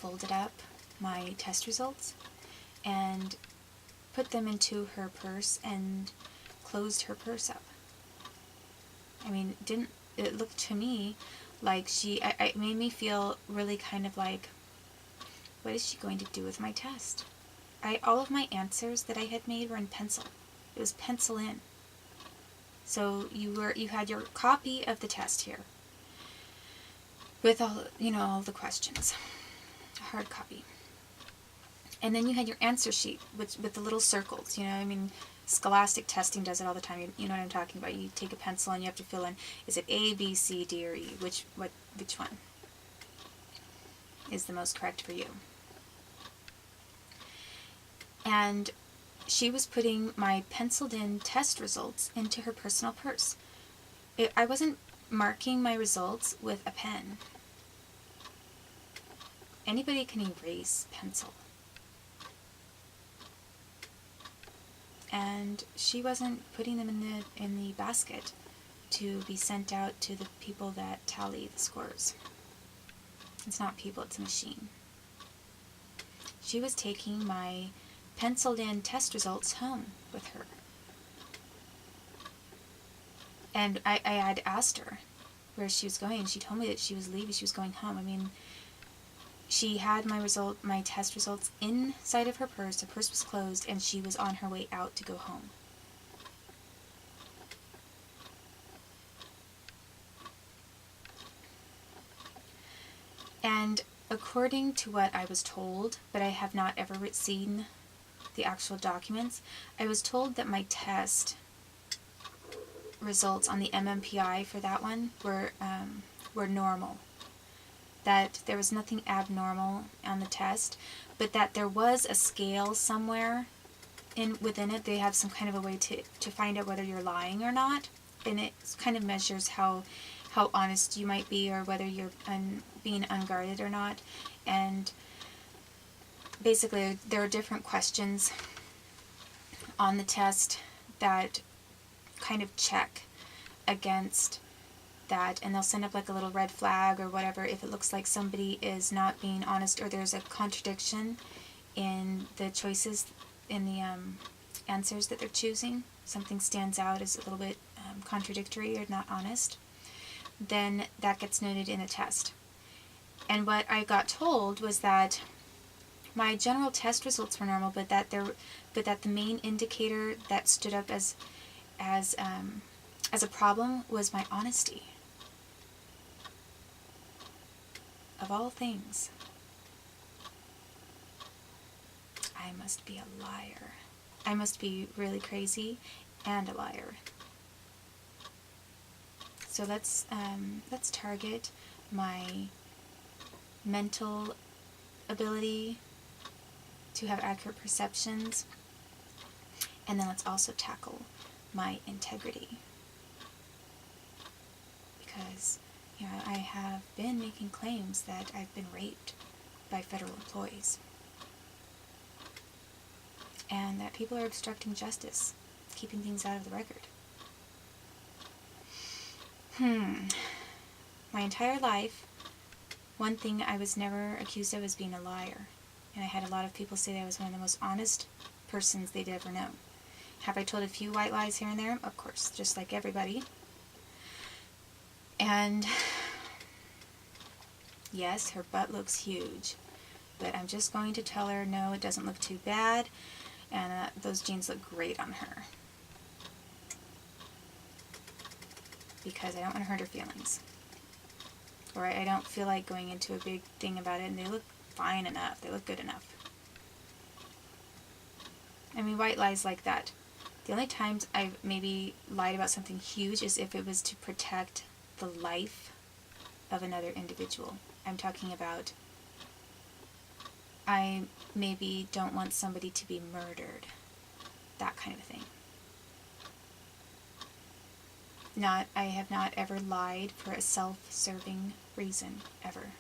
folded up my test results and put them into her purse and closed her purse up. I mean, it looked to me like it made me feel really kind of like, what is she going to do with my test? All of my answers that I had made were in pencil. It was pencil in. So you had your copy of the test here with all the questions, a hard copy. And then you had your answer sheet with the little circles, I mean, Scholastic testing does it all the time. You know what I'm talking about. You take a pencil and you have to fill in, is it A, B, C, D, or E? Which one is the most correct for you? And she was putting my penciled in test results into her personal purse. I wasn't marking my results with a pen. Anybody can erase pencil. And she wasn't putting them in the basket to be sent out to the people that tally the scores. It's not people, it's a machine. She was taking my penciled in test results home with her. And I had asked her where she was going, and she told me that she was leaving, she was going home. I mean, she had my test results inside of her purse, the purse was closed, and she was on her way out to go home. And according to what I was told, but I have not ever seen the actual documents, I was told that my test results on the MMPI for that one were normal. That there was nothing abnormal on the test, but that there was a scale somewhere within it. They have some kind of a way to find out whether you're lying or not, and it kind of measures how honest you might be, or whether you're being unguarded or not. And basically, there are different questions on the test that kind of check against that, and they'll send up like a little red flag or whatever if it looks like somebody is not being honest, or there's a contradiction in the choices, in the answers that they're choosing. Something stands out as a little bit contradictory or not honest, then that gets noted in the test. And what I got told was that my general test results were normal, but that the main indicator that stood up as a problem was my honesty. Of all things, I must be a liar. I must be really crazy and a liar. So let's target my mental ability to have accurate perceptions, and then let's also tackle my integrity, because I have been making claims that I've been raped by federal employees, and that people are obstructing justice, keeping things out of the record. My entire life, one thing I was never accused of is being a liar, and I had a lot of people say that I was one of the most honest persons they'd ever known. Have I told a few white lies here and there? Of course, just like everybody. And yes, her butt looks huge, but I'm just going to tell her, no, it doesn't look too bad, and those jeans look great on her, because I don't want to hurt her feelings, or I don't feel like going into a big thing about it, and they look fine enough, they look good enough. I mean, white lies like that, the only times I've maybe lied about something huge is if it was to protect the life of another individual. I'm talking about, I maybe don't want somebody to be murdered, that kind of thing. I have not ever lied for a self-serving reason, ever.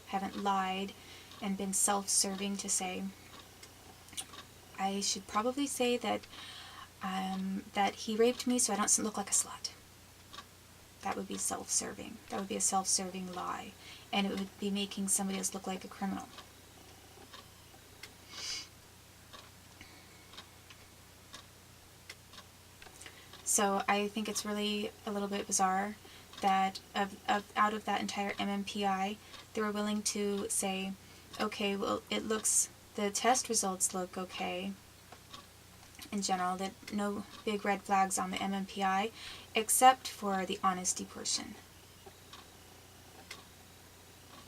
Haven't lied and been self-serving to say, I should probably say that that he raped me so I don't look like a slut. That would be self-serving. That would be a self-serving lie. and it would be making somebody else look like a criminal. So I think it's really a little bit bizarre that out of that entire MMPI, they were willing to say, okay, well, the test results look okay in general, that no big red flags on the MMPI, except for the honesty portion.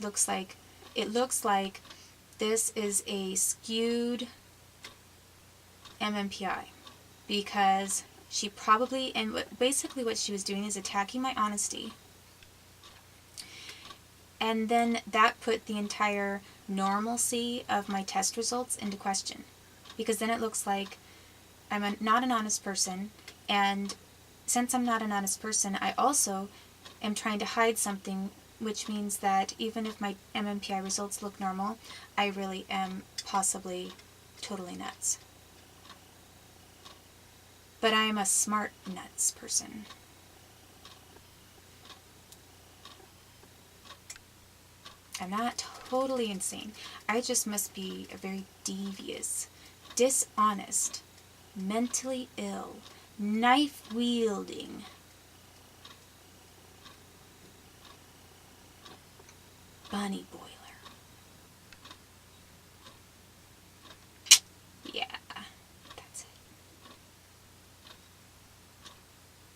It looks like this is a skewed MMPI, because she probably, and basically what she was doing is attacking my honesty, and then that put the entire normalcy of my test results into question, because then it looks like I'm not an honest person, and since I'm not an honest person, I also am trying to hide something, which means that even if my MMPI results look normal, I really am possibly totally nuts. But I am a smart nuts person. I'm not totally insane. I just must be a very devious, dishonest, mentally ill, knife-wielding, bunny boiler. Yeah, that's it.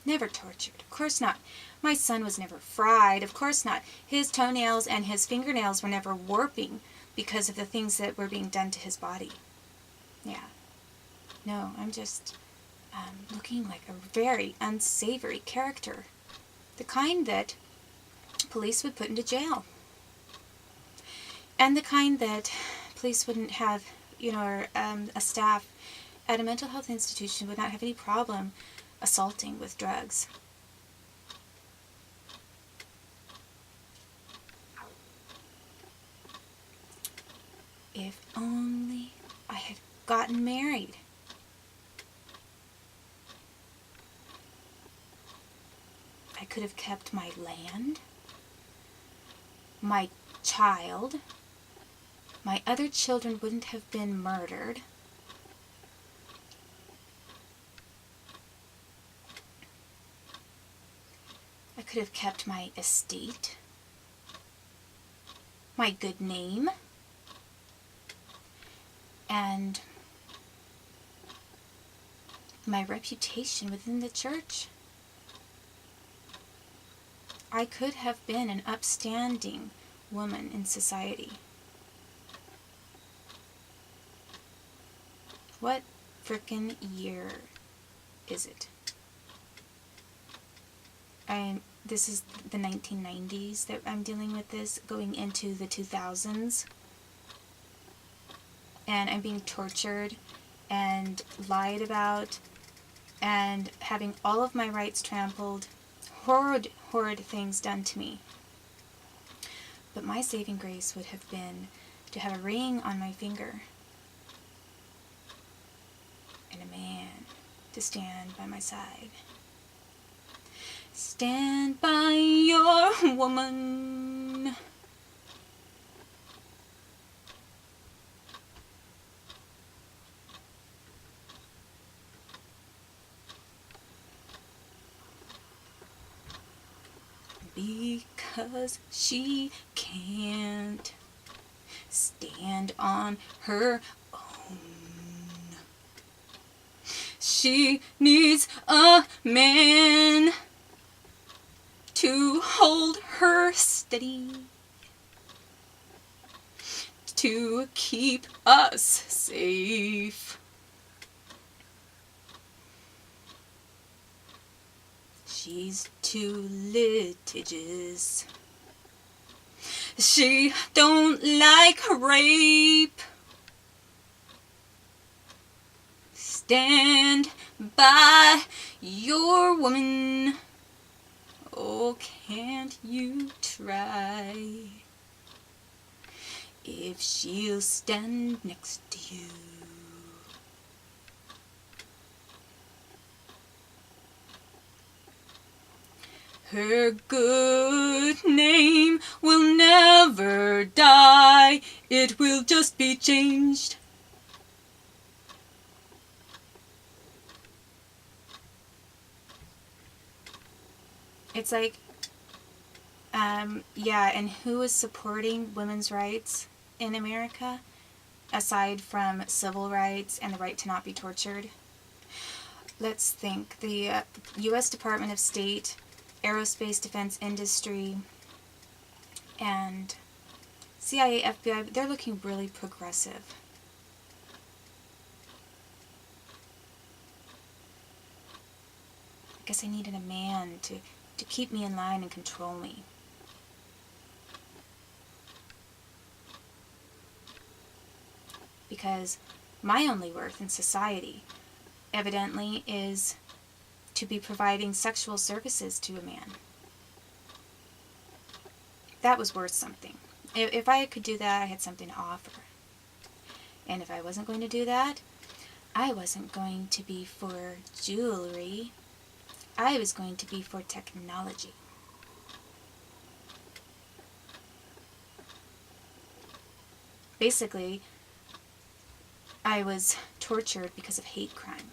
Never tortured. Of course not. My son was never fried. Of course not. His toenails and his fingernails were never warping because of the things that were being done to his body. Yeah. No, I'm just looking like a very unsavory character. The kind that police would put into jail. And the kind that police wouldn't have, or a staff at a mental health institution would not have any problem assaulting with drugs. If only I had gotten married. I could have kept my land, my child, my other children wouldn't have been murdered. I could have kept my estate, my good name, and my reputation within the church. I could have been an upstanding woman in society. What frickin' year is it? This is the 1990s that I'm dealing with this, going into the 2000s. And I'm being tortured and lied about and having all of my rights trampled. Horrid, horrid things done to me. But my saving grace would have been to have a ring on my finger and a man to stand by my side. Stand by your woman. Because she can't stand on her own. She needs a man to hold her steady, to keep us safe. She's too litigious. She don't like rape. Stand by your woman. Oh, can't you try? If she'll stand next to you. Her good name will never die. It will just be changed. It's like, yeah, and who is supporting women's rights in America, aside from civil rights and the right to not be tortured? Let's think. The U.S. Department of State, Aerospace Defense Industry, and CIA, FBI, they're looking really progressive. I guess I needed a man to keep me in line and control me. Because my only worth in society, evidently, is to be providing sexual services to a man. That was worth something. If I could do that, I had something to offer. And if I wasn't going to do that, I wasn't going to be for jewelry. I was going to be for technology. Basically, I was tortured because of hate crime.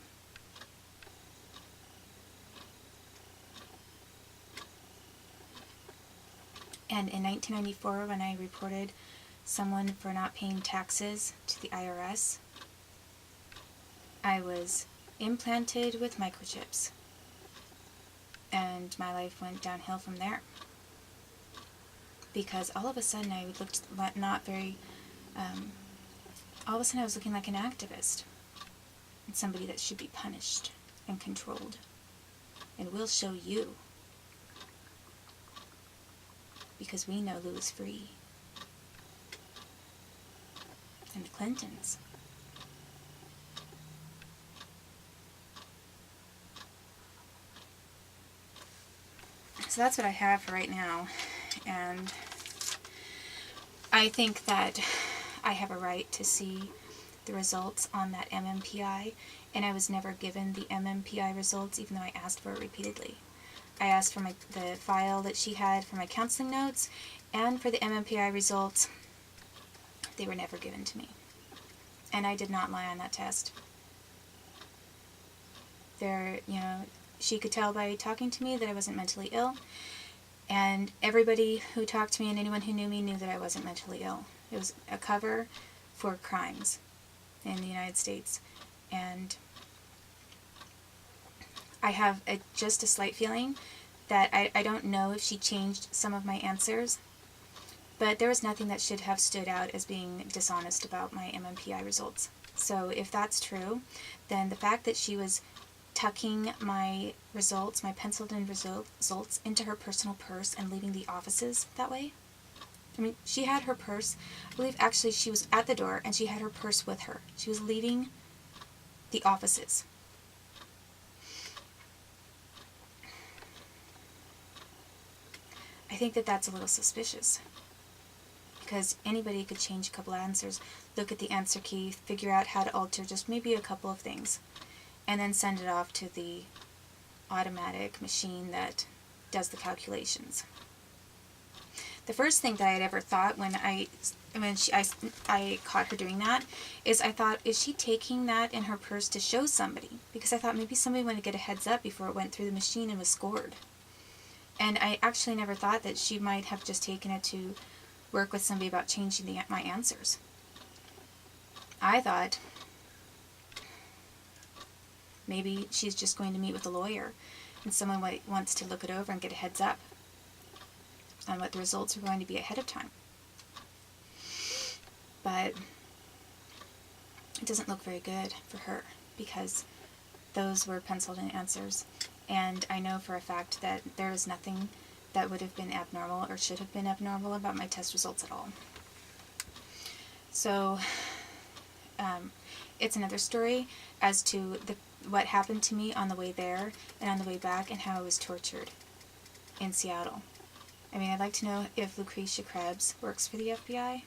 And in 1994, when I reported someone for not paying taxes to the IRS, I was implanted with microchips. And my life went downhill from there. Because all of a sudden I looked not very... all of a sudden I was looking like an activist. And somebody that should be punished and controlled. And we'll show you. Because we know Lou is free. And the Clintons. So that's what I have for right now. And I think that I have a right to see the results on that MMPI, and I was never given the MMPI results, even though I asked for it repeatedly. I asked for the file that she had for my counseling notes, and for the MMPI results. They were never given to me. And I did not lie on that test. She could tell by talking to me that I wasn't mentally ill, and everybody who talked to me and anyone who knew me knew that I wasn't mentally ill. It was a cover for crimes in the United States, and I have just a slight feeling that I don't know if she changed some of my answers, but there was nothing that should have stood out as being dishonest about my MMPI results. So if that's true, then the fact that she was tucking my results, my penciled-in results, into her personal purse and leaving the offices that way. I mean, she had her purse. I believe actually she was at the door and she had her purse with her. She was leaving the offices. I think that that's a little suspicious. Because anybody could change a couple answers, look at the answer key, figure out how to alter just maybe a couple of things, and then send it off to the automatic machine that does the calculations. The first thing that I had ever thought when I caught her doing that is I thought, is she taking that in her purse to show somebody? Because I thought maybe somebody wanted to get a heads up before it went through the machine and was scored. And I actually never thought that she might have just taken it to work with somebody about changing my answers. I thought maybe she's just going to meet with a lawyer and someone wants to look it over and get a heads up on what the results are going to be ahead of time. But it doesn't look very good for her because those were penciled in answers. And I know for a fact that there is nothing that would have been abnormal or should have been abnormal about my test results at all. So it's another story as to what happened to me on the way there and on the way back and how I was tortured in Seattle. I mean, I'd like to know if Lucretia Krebs works for the FBI.